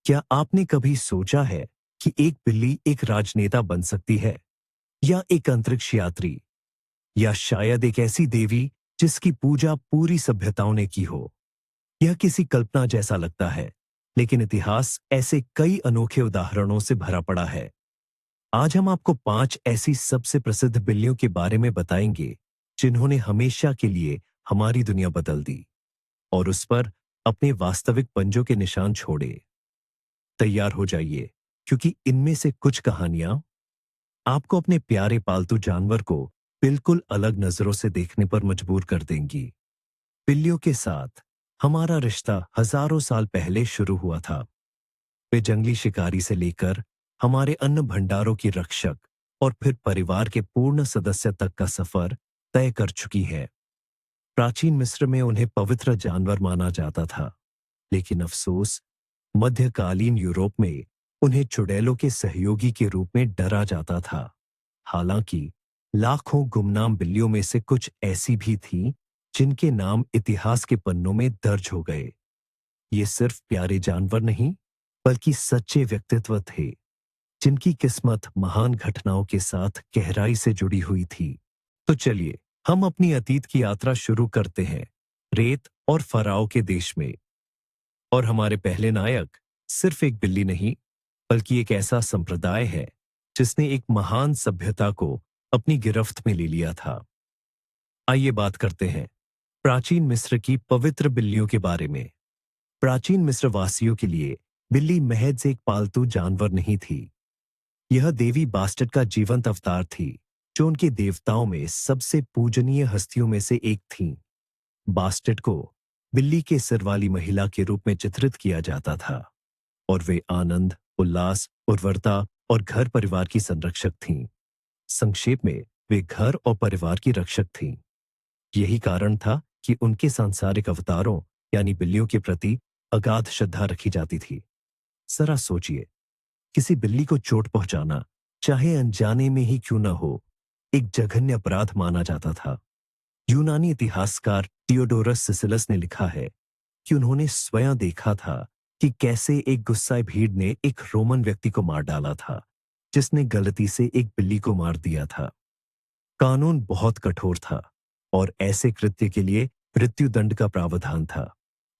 क्या आपने कभी सोचा है कि एक बिल्ली एक राजनेता बन सकती है, या एक अंतरिक्ष यात्री, या शायद एक ऐसी देवी जिसकी पूजा पूरी सभ्यताओं ने की हो? यह किसी कल्पना जैसा लगता है, लेकिन इतिहास ऐसे कई अनोखे उदाहरणों से भरा पड़ा है। आज हम आपको 5 ऐसी सबसे प्रसिद्ध बिल्लियों के बारे में बताएंगे जिन्होंने हमेशा के लिए हमारी दुनिया बदल दी और उस पर अपने वास्तविक पंजों के निशान छोड़े। तैयार हो जाइए, क्योंकि इनमें से कुछ कहानियां आपको अपने प्यारे पालतू जानवर को बिल्कुल अलग नजरों से देखने पर मजबूर कर देंगी। बिल्लियों के साथ हमारा रिश्ता हजारों साल पहले शुरू हुआ था। वे जंगली शिकारी से लेकर हमारे अन्न भंडारों की रक्षक और फिर परिवार के पूर्ण सदस्य तक का सफर तय कर चुकी है। प्राचीन मिस्र में उन्हें पवित्र जानवर माना जाता था, लेकिन अफसोस मध्यकालीन यूरोप में उन्हें चुड़ैलों के सहयोगी के रूप में डरा जाता था। हालांकि लाखों गुमनाम बिल्लियों में से कुछ ऐसी भी थीं जिनके नाम इतिहास के पन्नों में दर्ज हो गए। ये सिर्फ प्यारे जानवर नहीं, बल्कि सच्चे व्यक्तित्व थे जिनकी किस्मत महान घटनाओं के साथ गहराई से जुड़ी हुई थी। तो चलिए हम अपनी अतीत की यात्रा शुरू करते हैं, रेत और फराओ के देश में। और हमारे पहले नायक सिर्फ एक बिल्ली नहीं, बल्कि एक ऐसा संप्रदाय है जिसने एक महान सभ्यता को अपनी गिरफ्त में ले लिया था। आइए बात करते हैं प्राचीन मिस्र की पवित्र बिल्लियों के बारे में। प्राचीन मिस्र वासियों के लिए बिल्ली महज एक पालतू जानवर नहीं थी। यह देवी बास्टेट का जीवंत अवतार थी, जो उनके देवताओं में सबसे पूजनीय हस्तियों में से एक थीं। बास्टेट को बिल्ली के सिर वाली महिला के रूप में चित्रित किया जाता था, और वे आनंद, उल्लास, उर्वरता और घर परिवार की संरक्षक थीं। संक्षेप में, वे घर और परिवार की रक्षक थीं। यही कारण था कि उनके सांसारिक अवतारों यानी बिल्लियों के प्रति अगाध श्रद्धा रखी जाती थी। जरा सोचिए, किसी बिल्ली को चोट पहुंचाना, चाहे अनजाने में ही क्यों न हो, एक जघन्य अपराध माना जाता था। यूनानी इतिहासकार थियोडोरस सिसिलस ने लिखा है कि उन्होंने स्वयं देखा था कि कैसे एक गुस्साए भीड़ ने एक रोमन व्यक्ति को मार डाला था, जिसने गलती से एक बिल्ली को मार दिया था। कानून बहुत कठोर था और ऐसे कृत्य के लिए मृत्युदंड का प्रावधान था।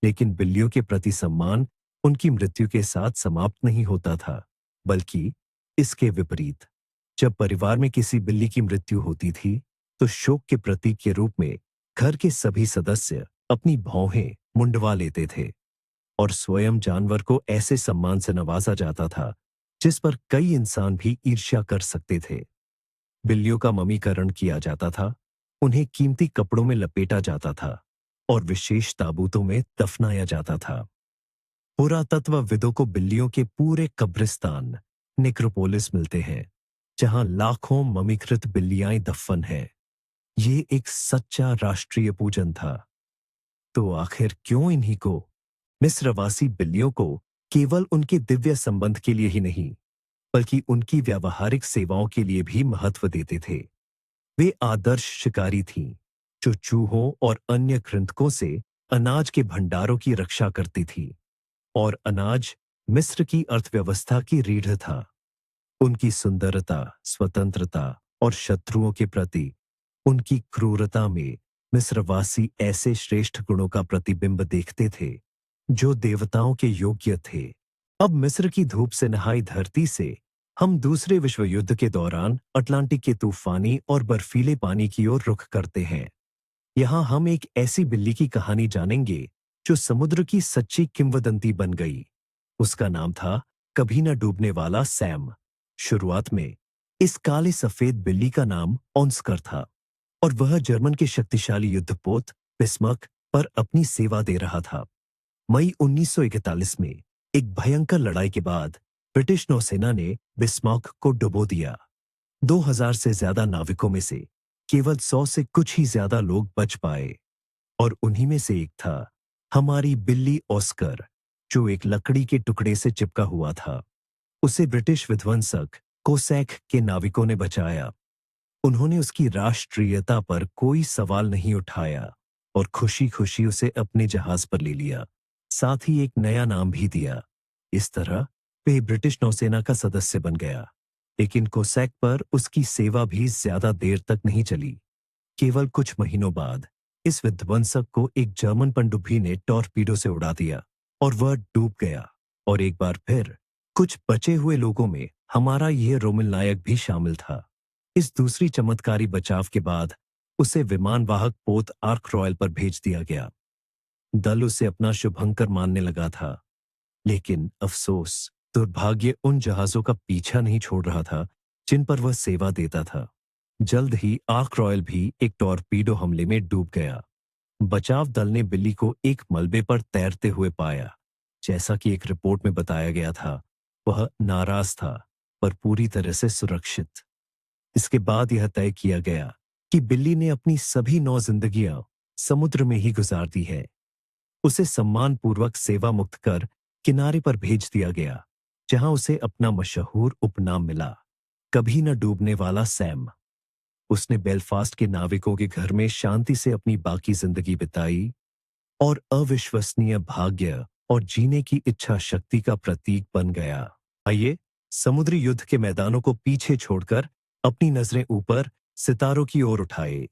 लेकिन बिल्लियों के प्रति सम्मान उनकी मृत्यु के साथ समाप्त नहीं होता था, बल्कि इसके विपरीत। जब परिवार में किसी बिल्ली की मृत्यु होती थी, तो शोक के प्रतीक के रूप में घर के सभी सदस्य अपनी भौहें मुंडवा लेते थे, और स्वयं जानवर को ऐसे सम्मान से नवाजा जाता था जिस पर कई इंसान भी ईर्ष्या कर सकते थे। बिल्लियों का ममीकरण किया जाता था, उन्हें कीमती कपड़ों में लपेटा जाता था और विशेष ताबूतों में दफनाया जाता था। पुरातत्वविदों को बिल्लियों के पूरे कब्रिस्तान, नेक्रोपोलिस मिलते हैं, जहां लाखों ममीकृत बिल्लियां दफन हैं। ये एक सच्चा राष्ट्रीय पूजन था। तो आखिर क्यों इन्हीं को, मिस्रवासी बिल्लियों को, केवल उनके दिव्य संबंध के लिए ही नहीं, बल्कि उनकी व्यावहारिक सेवाओं के लिए भी महत्व देते थे? वे आदर्श शिकारी थीं, जो चूहों और अन्य कृंतकों से अनाज के भंडारों की रक्षा करती थी। और अनाज मिस्र की अर्थव्यवस्था की रीढ़ था। उनकी सुंदरता, स्वतंत्रता और शत्रुओं के प्रति उनकी क्रूरता में मिस्रवासी ऐसे श्रेष्ठ गुणों का प्रतिबिंब देखते थे जो देवताओं के योग्य थे। अब मिस्र की धूप से नहाई धरती से हम दूसरे विश्व युद्ध के दौरान अटलांटिक के तूफानी और बर्फीले पानी की ओर रुख करते हैं। यहाँ हम एक ऐसी बिल्ली की कहानी जानेंगे जो समुद्र की सच्ची किंवदंती बन गई। उसका नाम था कभी न डूबने वाला सैम। शुरुआत में इस काले सफेद बिल्ली का नाम ऑन्स्कर था, और वह जर्मन के शक्तिशाली युद्धपोत बिस्मर्क पर अपनी सेवा दे रहा था। मई 1941 में एक भयंकर लड़ाई के बाद ब्रिटिश नौसेना ने बिस्मर्क को डुबो दिया। 2000 से ज्यादा नाविकों में से केवल 100 से कुछ ही ज्यादा लोग बच पाए, और उन्हीं में से एक था हमारी बिल्ली ऑस्कर, जो एक लकड़ी के टुकड़े से चिपका हुआ था। उसे ब्रिटिश विध्वंसक कोसैक के नाविकों ने बचाया। उन्होंने उसकी राष्ट्रीयता पर कोई सवाल नहीं उठाया और खुशी खुशी उसे अपने जहाज पर ले लिया। साथ ही एक नया नाम भी दिया, इस तरह वे ब्रिटिश नौसेना का सदस्य बन गया, लेकिन कोसैक पर उसकी सेवा भी ज्यादा देर तक नहीं चली। केवल कुछ महीनों बाद इस विध्वंसक को एक जर्मन पनडुब्बी ने टॉर्पीडो से उड़ा दिया और वह डूब गया। और एक बार फिर कुछ बचे हुए लोगों में हमारा यह रोमिल नायक भी शामिल था। इस दूसरी चमत्कारी बचाव के बाद उसे विमानवाहक पोत आर्क रॉयल पर भेज दिया गया। दल उसे अपना शुभंकर मानने लगा था, लेकिन अफसोस, दुर्भाग्य उन जहाजों का पीछा नहीं छोड़ रहा था जिन पर वह सेवा देता था। जल्द ही आर्क रॉयल भी एक टॉर्पीडो हमले में डूब गया। बचाव दल ने बिल्ली को एक मलबे पर तैरते हुए पाया। जैसा कि एक रिपोर्ट में बताया गया था, वह नाराज था पर पूरी तरह से सुरक्षित। इसके बाद यह तय किया गया कि बिल्ली ने अपनी सभी 9 जिंदगियां समुद्र में ही गुजार दी है। उसे सम्मानपूर्वक सेवा मुक्त कर किनारे पर भेज दिया गया, जहां उसे अपना मशहूर उपनाम मिला, कभी न डूबने वाला सैम। उसने बेलफास्ट के नाविकों के घर में शांति से अपनी बाकी जिंदगी बिताई और अविश्वसनीय भाग्य और जीने की इच्छा शक्ति का प्रतीक बन गया। आइए समुद्री युद्ध के मैदानों को पीछे छोड़कर अपनी नजरें ऊपर सितारों की ओर उठाए,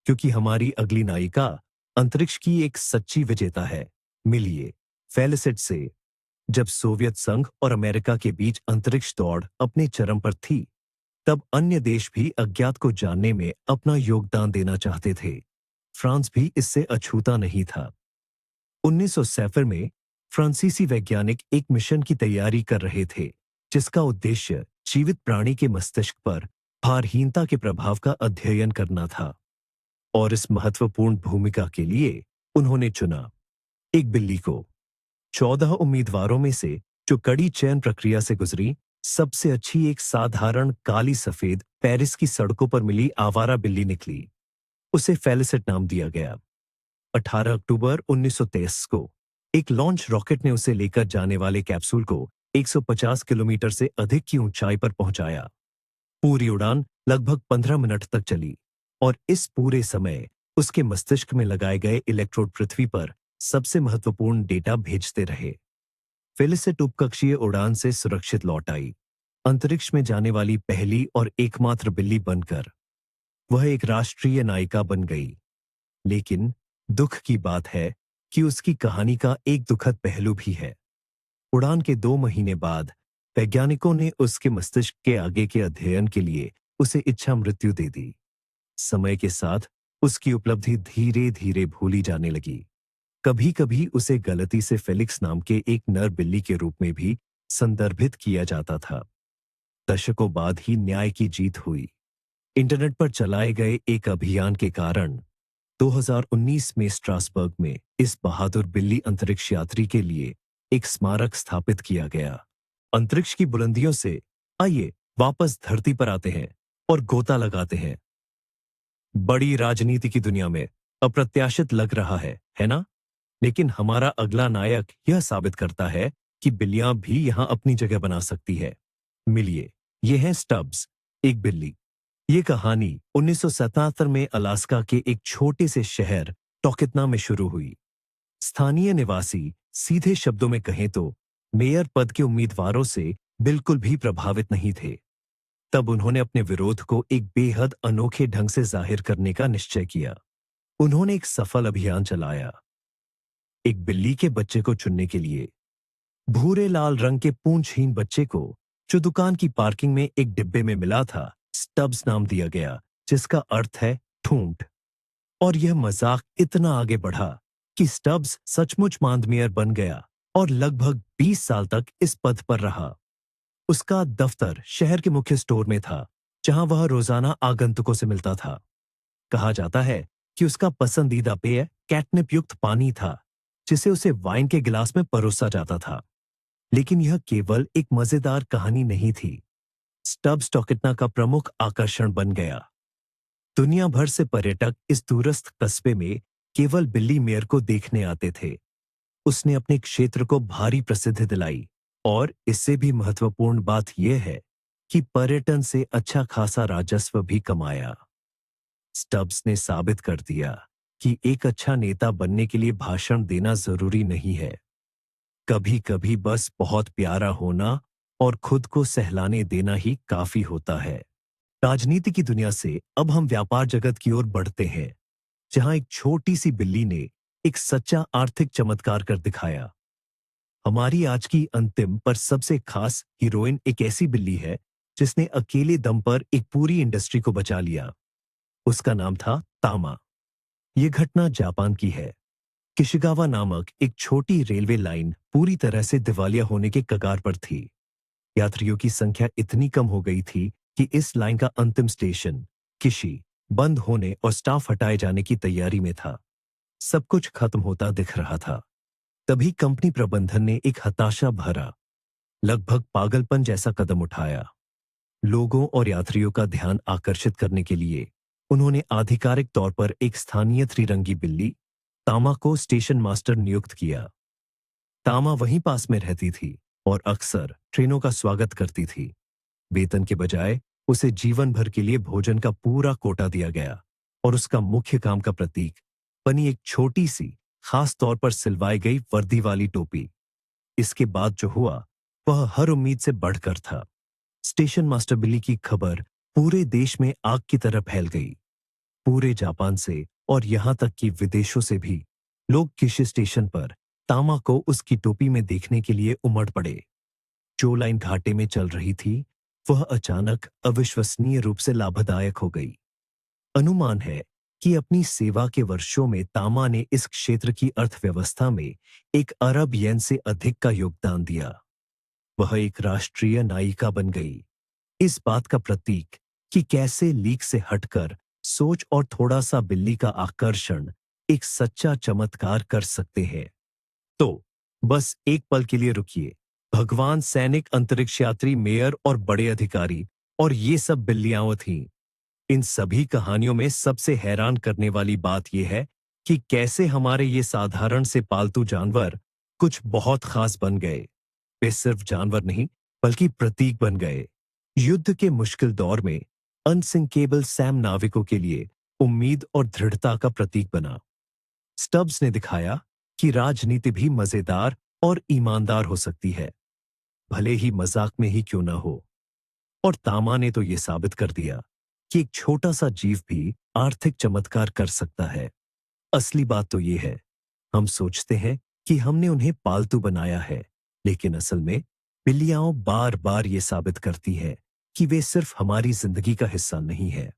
क्योंकि हमारी अगली नायिका अंतरिक्ष की एक सच्ची विजेता है। मिलिए फेलिसिट से। जब सोवियत संघ और अमेरिका के बीच अंतरिक्ष दौड़ अपने चरम पर थी, तब अन्य देश भी अज्ञात को जानने में अपना योगदान देना चाहते थे। फ्रांस भी इससे अछूता नहीं था। 1900 में फ्रांसीसी वैज्ञानिक एक मिशन की तैयारी कर रहे थे, जिसका उद्देश्य जीवित प्राणी के मस्तिष्क पर भारहीनता के प्रभाव का अध्ययन करना था। और इस महत्वपूर्ण भूमिका के लिए उन्होंने चुना एक बिल्ली को। 14 उम्मीदवारों में से जो कड़ी चयन प्रक्रिया से गुजरी, सबसे अच्छी एक साधारण काली सफेद पेरिस की सड़कों पर मिली आवारा बिल्ली निकली। उसे फेलिसिट नाम दिया गया। 18 अक्टूबर 1923 को एक लॉन्च रॉकेट ने उसे लेकर जाने वाले कैप्सूल को 150 किलोमीटर से अधिक की ऊंचाई पर पहुंचाया। पूरी उड़ान लगभग 15 मिनट तक चली और इस पूरे समय उसके मस्तिष्क में लगाए गए इलेक्ट्रोड पृथ्वी पर सबसे महत्वपूर्ण डेटा भेजते रहे। फेलिसिट उपकक्षीय उड़ान से सुरक्षित लौट आई, अंतरिक्ष में जाने वाली पहली और एकमात्र बिल्ली बनकर। वह एक राष्ट्रीय नायिका बन गई। लेकिन दुख की बात है कि उसकी कहानी का एक दुखद पहलू भी है। उड़ान के 2 महीने बाद वैज्ञानिकों ने उसके मस्तिष्क के आगे के अध्ययन के लिए उसे इच्छा मृत्यु दे दी। समय के साथ उसकी उपलब्धि धीरे धीरे भूली जाने लगी। कभी कभी उसे गलती से फेलिक्स नाम के एक नर बिल्ली के रूप में भी संदर्भित किया जाता था। दशकों बाद ही न्याय की जीत हुई। इंटरनेट पर चलाए गए एक अभियान के कारण 2019 में स्ट्रासबर्ग में इस बहादुर बिल्ली अंतरिक्ष यात्री के लिए एक स्मारक स्थापित किया गया। अंतरिक्ष की बुलंदियों से आइए वापस धरती पर आते हैं और गोता लगाते हैं। बड़ी राजनीति की दुनिया में अप्रत्याशित लग रहा है ना? लेकिन हमारा अगला नायक यह साबित करता है कि बिल्लियां भी यहां अपनी जगह बना सकती है। मिलिए, ये है स्टब्स, एक बिल्ली। ये कहानी 1977 में अलास्का के एक छोटे से शहर टॉकितना में शुरू हुई। स्थानीय निवासी, सीधे शब्दों में कहें तो, मेयर पद के उम्मीदवारों से बिल्कुल भी प्रभावित नहीं थे। तब उन्होंने अपने विरोध को एक बेहद अनोखे ढंग से जाहिर करने का निश्चय किया। उन्होंने एक सफल अभियान चलाया। एक बिल्ली के बच्चे को चुनने के लिए भूरे लाल रंग के पूंछहीन बच्चे को, जो दुकान की पार्किंग में एक डिब्बे में मिला था, स्टब्स नाम दिया गया, जिसका अर्थ है ठूंठ। और यह मजाक इतना आगे बढ़ा कि स्टब्स सचमुच मांद मेयर बन गया और लगभग 20 साल तक इस पद पर रहा। उसका दफ्तर शहर के मुख्य स्टोर में था, जहां वह रोजाना आगंतुकों से मिलता था। कहा जाता है कि उसका पसंदीदा पेय कैटनिप युक्त पानी था, जिसे उसे वाइन के गिलास में परोसा जाता था। लेकिन यह केवल एक मजेदार कहानी नहीं थी। स्टब्स टॉकितना का प्रमुख आकर्षण बन गया। दुनिया भर से पर्यटक इस दूरस्थ कस्बे में केवल बिल्ली मेयर को देखने आते थे। उसने अपने क्षेत्र को भारी प्रसिद्धि दिलाई और इससे भी महत्वपूर्ण बात यह है कि पर्यटन से अच्छा खासा राजस्व भी कमाया। स्टब्स ने साबित कर दिया कि एक अच्छा नेता बनने के लिए भाषण देना जरूरी नहीं है। कभी कभी बस बहुत प्यारा होना और खुद को सहलाने देना ही काफी होता है। राजनीति की दुनिया से अब हम व्यापार जगत की ओर बढ़ते हैं, जहां एक छोटी सी बिल्ली ने एक सच्चा आर्थिक चमत्कार कर दिखाया। हमारी आज की अंतिम पर सबसे खास हीरोइन एक ऐसी बिल्ली है जिसने अकेले दम पर एक पूरी इंडस्ट्री को बचा लिया। उसका नाम था तामा। यह घटना जापान की है। किशिगावा नामक एक छोटी रेलवे लाइन पूरी तरह से दिवालिया होने के कगार पर थी। यात्रियों की संख्या इतनी कम हो गई थी कि इस लाइन का अंतिम स्टेशन किशी बंद होने और स्टाफ हटाए जाने की तैयारी में था। सब कुछ खत्म होता दिख रहा था। तभी कंपनी प्रबंधन ने एक हताशा भरा, लगभग पागलपन जैसा कदम उठाया। लोगों और यात्रियों का ध्यान आकर्षित करने के लिए उन्होंने आधिकारिक तौर पर एक स्थानीय त्रिरंगी बिल्ली तामा को स्टेशन मास्टर नियुक्त किया। तामा वहीं पास में रहती थी और अक्सर ट्रेनों का स्वागत करती थी। वेतन के बजाय उसे जीवन भर के लिए भोजन का पूरा कोटा दिया गया और उसका मुख्य काम का प्रतीक बनी एक छोटी सी, खास तौर पर सिलवाई गई वर्दी वाली टोपी। इसके बाद जो हुआ वह हर उम्मीद से बढ़कर था। स्टेशन मास्टर बिल्ली की खबर पूरे देश में आग की तरह फैल गई। पूरे जापान से और यहां तक कि विदेशों से भी लोग किशी स्टेशन पर तामा को उसकी टोपी में देखने के लिए उमड़ पड़े। जो लाइन घाटे में चल रही थी वह अचानक अविश्वसनीय रूप से लाभदायक हो गई। अनुमान है कि अपनी सेवा के वर्षों में तामा ने इस क्षेत्र की अर्थव्यवस्था में 1 अरब येन से अधिक का योगदान दिया। वह एक राष्ट्रीय नायिका बन गई। इस बात का प्रतीक कि कैसे लीक से हटकर सोच और थोड़ा सा बिल्ली का आकर्षण एक सच्चा चमत्कार कर सकते हैं। तो बस एक पल के लिए रुकिए। भगवान, सैनिक, अंतरिक्ष यात्री, मेयर और बड़े अधिकारी और ये सब बिल्लियां थीं। इन सभी कहानियों में सबसे हैरान करने वाली बात यह है कि कैसे हमारे ये साधारण से पालतू जानवर कुछ बहुत खास बन गए। वे सिर्फ जानवर नहीं बल्कि प्रतीक बन गए। युद्ध के मुश्किल दौर में अनसिंकेबल सैम नाविकों के लिए उम्मीद और दृढ़ता का प्रतीक बना। स्टब्स ने दिखाया कि राजनीति भी मजेदार और ईमानदार हो सकती है, भले ही मजाक में ही क्यों ना हो। और तामा ने तो यह साबित कर दिया कि एक छोटा सा जीव भी आर्थिक चमत्कार कर सकता है। असली बात तो यह है, हम सोचते हैं कि हमने उन्हें पालतू बनाया है, लेकिन असल में बिल्लियां बार बार ये साबित करती हैं कि वे सिर्फ हमारी जिंदगी का हिस्सा नहीं है,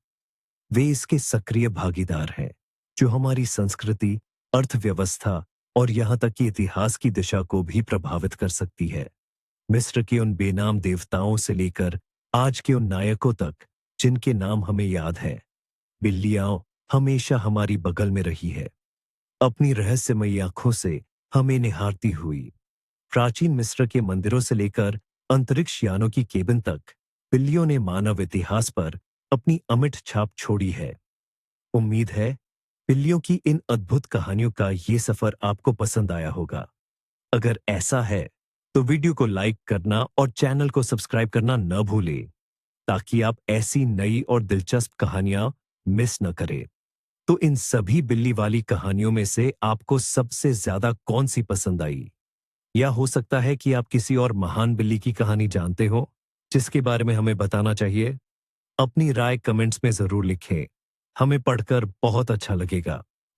वे इसके सक्रिय भागीदार हैं, जो हमारी संस्कृति, अर्थव्यवस्था और यहां तक कि इतिहास की दिशा को भी प्रभावित कर सकती है। मिस्र के उन बेनाम देवताओं से लेकर आज के उन नायकों तक जिनके नाम हमें याद है, बिल्लियां हमेशा हमारी बगल में रही है, अपनी रहस्यमयी आंखों से हमें निहारती हुई। प्राचीन मिस्र के मंदिरों से लेकर अंतरिक्ष यानों की केबिन तक बिल्लियों ने मानव इतिहास पर अपनी अमिट छाप छोड़ी है। उम्मीद है बिल्लियों की इन अद्भुत कहानियों का ये सफर आपको पसंद आया होगा। अगर ऐसा है तो वीडियो को लाइक करना और चैनल को सब्सक्राइब करना न भूलें, ताकि आप ऐसी नई और दिलचस्प कहानियां मिस न करें। तो इन सभी बिल्ली वाली कहानियों में से आपको सबसे ज्यादा कौन सी पसंद आई? या हो सकता है कि आप किसी और महान बिल्ली की कहानी जानते हो जिसके बारे में हमें बताना चाहिए। अपनी राय कमेंट्स में जरूर लिखें, हमें पढ़कर बहुत अच्छा लगेगा।